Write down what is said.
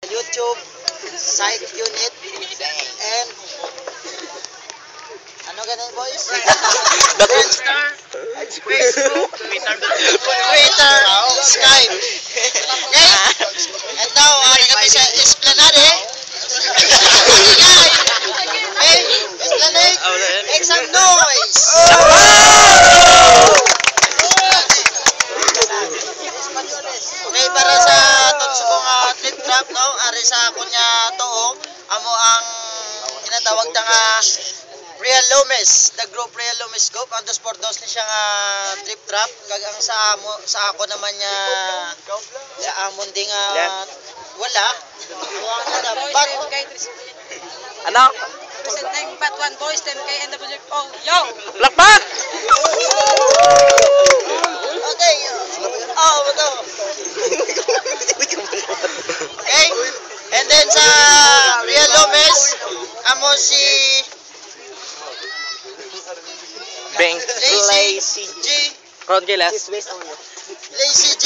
YouTube, Psych Unit, and ano ganun boys? Friendster, Facebook, Twitter, Skype. Okay? And now, kami sa Esplanade. Okay? Esplanade, make some noise! Okay, para sa tonsubong trip trap, no? Ari sa kunya toong, amo ang tinatawag na nga Real Lomes, the group Real Lomes Group. Ang dos por dos ni siya nga trip trap. Kag ang sa ako naman niya, ya amon ding wala. But, Ano? Presenting Bat1 Boys, 10K NWO. Yo! Lakpak! okay. Oh, betul. Okay. And then sa Real Lomes, amo si Beng. Lazy G. Ron Gilas. Lazy G.